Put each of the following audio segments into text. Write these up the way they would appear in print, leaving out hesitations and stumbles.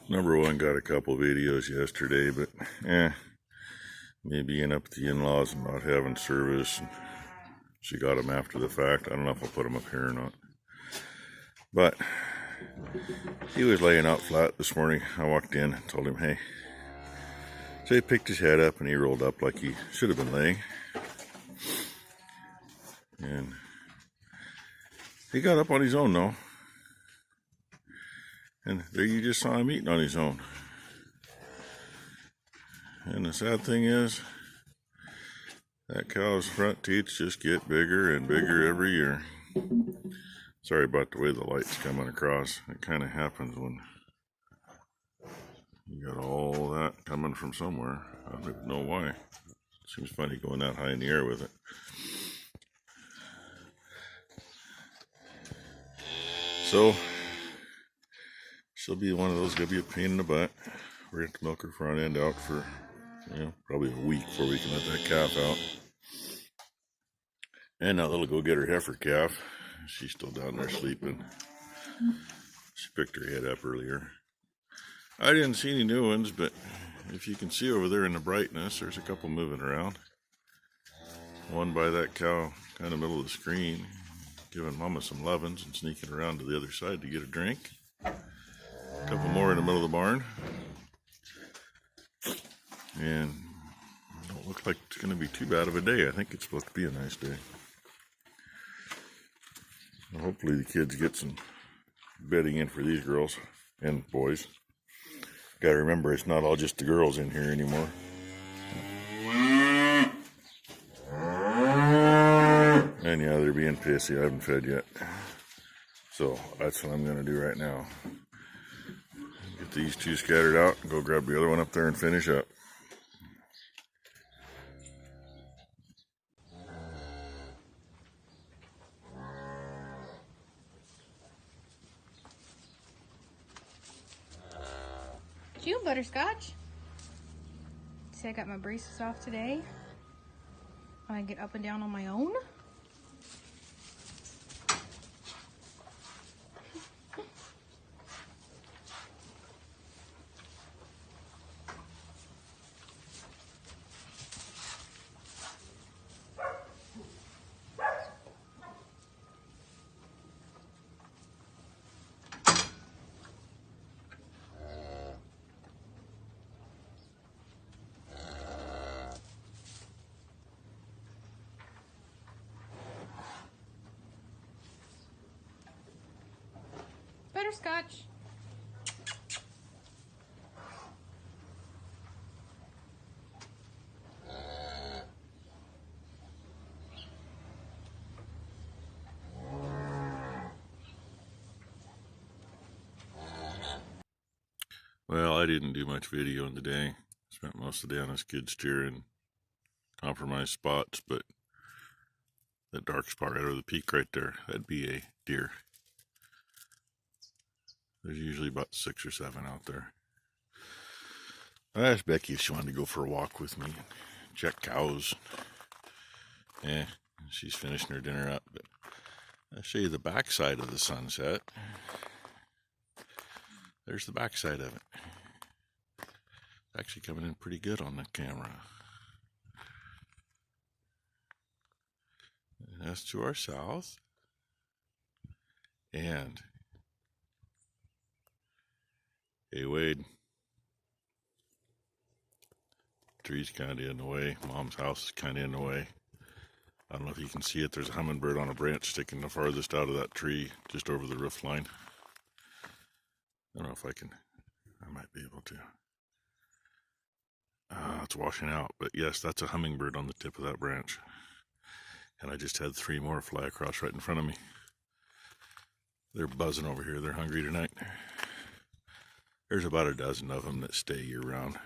Number one got a couple videos yesterday, but me being up at the in-laws and not having service, and she got them after the fact. I don't know if I'll put them up here or not. But he was laying out flat this morning. I walked in and told him, hey. So he picked his head up and he rolled up like he should have been laying. And he got up on his own though. And there you just saw him eating on his own. And the sad thing is, that cow's front teeth just get bigger and bigger every year. Sorry about the way the light's coming across. It kind of happens when you got all that coming from somewhere. I don't even know why. Seems funny going that high in the air with it. So, she'll be one of those, gonna be a pain in the butt. We're gonna have to milk her front end out for, probably a week before we can let that calf out. And that little go-getter heifer calf, she's still down there sleeping. She picked her head up earlier. I didn't see any new ones, but if you can see over there in the brightness, there's a couple moving around. One by that cow, kind of middle of the screen, giving Mama some lovin's and sneaking around to the other side to get a drink. A couple more in the middle of the barn. And it don't look like it's going to be too bad of a day. I think it's supposed to be a nice day. Well, hopefully the kids get some bedding in for these girls and boys. Gotta remember, it's not all just the girls in here anymore. And yeah, they're being pissy. I haven't fed yet. So that's what I'm gonna do right now. Get these two scattered out and go grab the other one up there and finish up. You, Butterscotch. See, I got my braces off today. I get up and down on my own. Butterscotch. Well, I didn't do much video in the day. Spent most of the day on a skid steer and compromised spots, but that dark spot right over the peak right there, that'd be a deer. There's usually about 6 or 7 out there. I asked Becky if she wanted to go for a walk with me, check cows. She's finishing her dinner up, but I'll show you the backside of the sunset. There's the backside of it. It's actually coming in pretty good on the camera. And that's to our south. And hey, Wade, tree's kind of in the way. Mom's house is kind of in the way. I don't know if you can see it. There's a hummingbird on a branch sticking the farthest out of that tree, just over the roof line. I don't know if I can. I might be able to. It's washing out, but yes, that's a hummingbird on the tip of that branch. And I just had 3 more fly across right in front of me. They're buzzing over here. They're hungry tonight. There's about a dozen of them that stay year-round.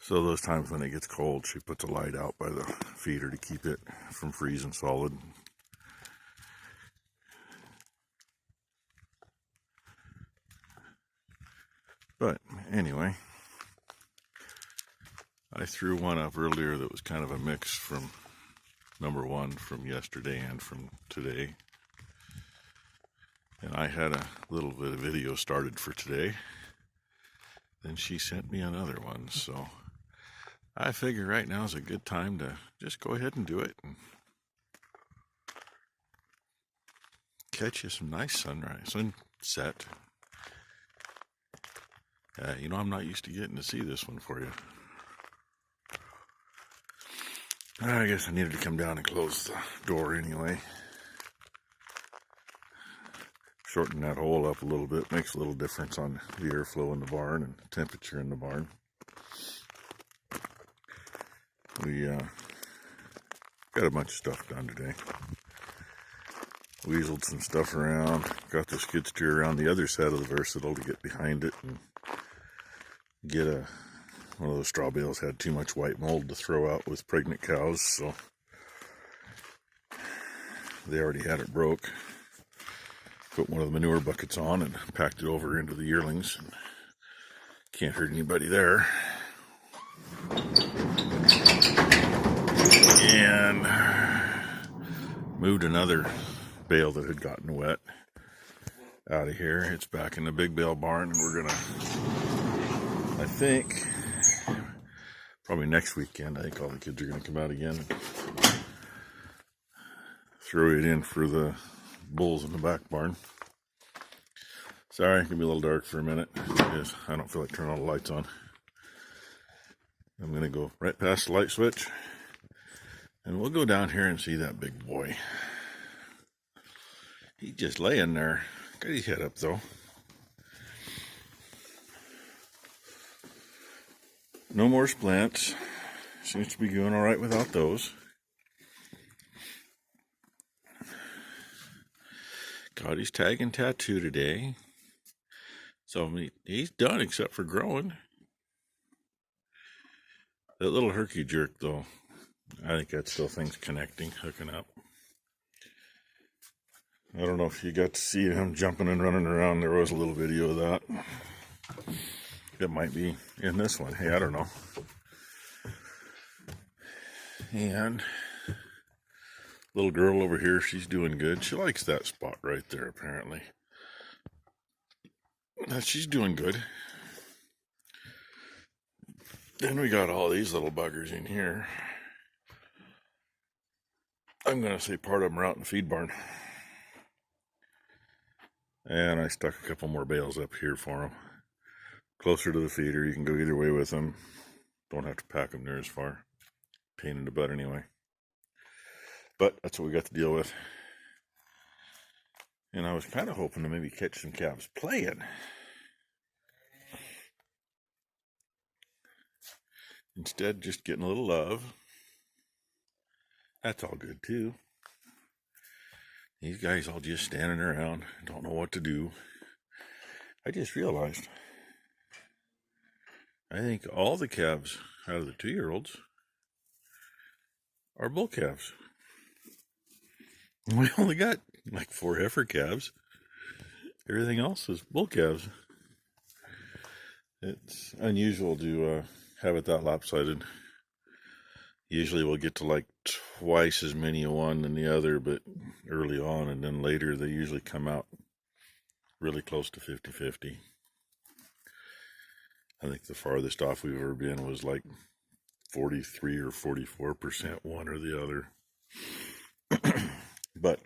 So those times when it gets cold, she puts a light out by the feeder to keep it from freezing solid. But anyway, I threw one up earlier that was kind of a mix from number one from yesterday and from today. And I had a little bit of video started for today. then she sent me another one. So I figure right now is a good time to just go ahead and do it and catch you some nice sunset. You know, I'm not used to getting to see this one for you. I guess I needed to come down and close the door anyway. Shorten that hole up a little bit, makes a little difference on the airflow in the barn and the temperature in the barn. We got a bunch of stuff done today. Weaseled some stuff around, got the skid steer around the other side of the Versatile to get behind it and get one of those straw bales had too much white mold to throw out with pregnant cows, so they already had it broke. Put one of the manure buckets on and packed it over into the yearlings. Can't hurt anybody there. And moved another bale that had gotten wet out of here. It's back in the big bale barn, and we're gonna, I think, probably next weekend, I think all the kids are gonna come out again and throw it in for the bulls in the back barn. Sorry, it can be a little dark for a minute because I don't feel like turning all the lights on. I'm gonna go right past the light switch and we'll go down here and see that big boy. He's just laying there. Got his head up though. No more splints. Seems to be doing all right without those. Got his tag and tattoo today. So he's done except for growing. That little herky jerk though, I think that still thing's connecting, hooking up. I don't know if you got to see him jumping and running around. There was a little video of that. It might be in this one. Hey, I don't know. And little girl over here, she's doing good. She likes that spot right there, apparently. She's doing good. Then we got all these little buggers in here. I'm going to say part of them are out in the feed barn. And I stuck a couple more bales up here for them. Closer to the feeder. You can go either way with them. Don't have to pack them near as far. Pain in the butt anyway. But that's what we got to deal with. And I was kind of hoping to maybe catch some calves playing. Instead, just getting a little love. That's all good too. These guys all just standing around, don't know what to do. I just realized, I think all the calves out of the 2-year-olds are bull calves. We only got like 4 heifer calves. Everything else is bull calves. It's unusual to have it that lopsided. Usually we'll get to like twice as many of one than the other, but early on, and then later they usually come out really close to 50-50. I think the farthest off we've ever been was like 43 or 44% one or the other. But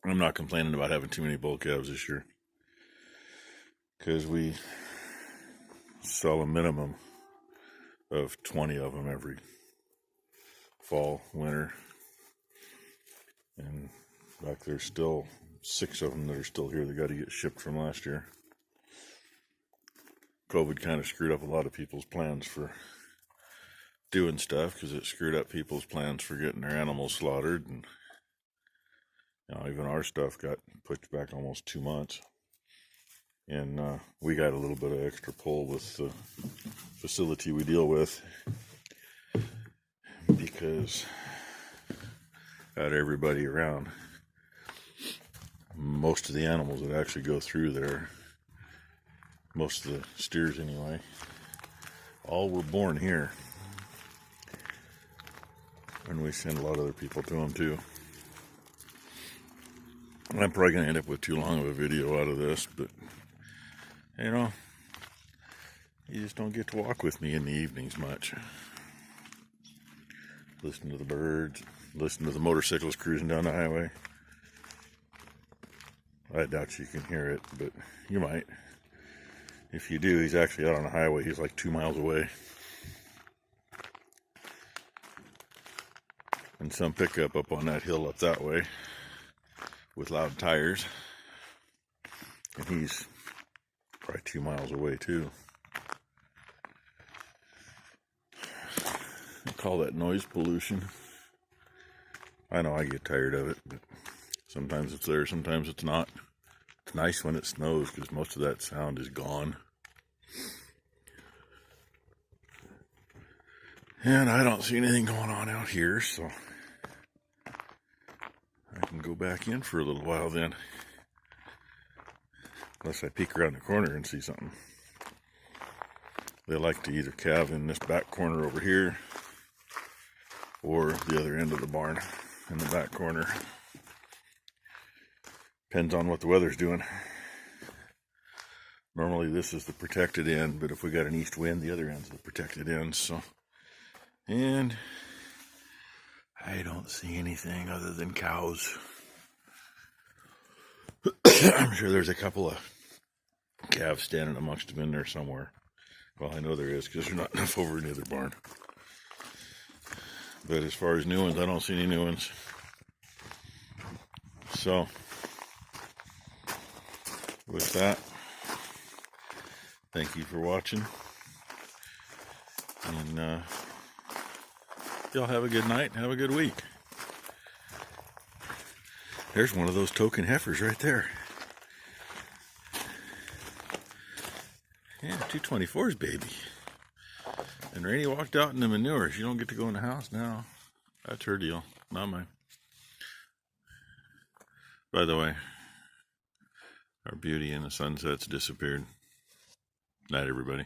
I'm not complaining about having too many bull calves this year, because we sell a minimum of 20 of them every fall, winter, and like there's still 6 of them that are still here that got to get shipped from last year. COVID kind of screwed up a lot of people's plans for doing stuff, because it screwed up people's plans for getting their animals slaughtered, and even our stuff got pushed back almost 2 months. And we got a little bit of extra pull with the facility we deal with, because out of everybody around, most of the animals that actually go through there, most of the steers anyway, all were born here. And we send a lot of other people to them too. I'm probably going to end up with too long of a video out of this, but You just don't get to walk with me in the evenings much. Listen to the birds, listen to the motorcycles cruising down the highway. I doubt you can hear it, but you might. If you do, he's actually out on the highway. He's like 2 miles away. And some pickup up on that hill up that way with loud tires. And he's probably 2 miles away too. I call that noise pollution. I know I get tired of it, but sometimes it's there, sometimes it's not. It's nice when it snows because most of that sound is gone. And I don't see anything going on out here, so I can go back in for a little while then. Unless I peek around the corner and see something. They like to either calve in this back corner over here or the other end of the barn in the back corner. Depends on what the weather's doing. Normally this is the protected end, but if we got an east wind, the other end's the protected end. So, and I don't see anything other than cows. I'm sure there's a couple of calves standing amongst them in there somewhere. Well, I know there is because there's not enough over in the other barn. But as far as new ones, I don't see any new ones. So, with that, thank you for watching. And y'all have a good night and have a good week. There's one of those token heifers right there. Yeah, 224's baby. And Rainey walked out in the manure. She don't get to go in the house now. That's her deal, not mine. By the way, our beauty in the sunset's disappeared. Night, everybody.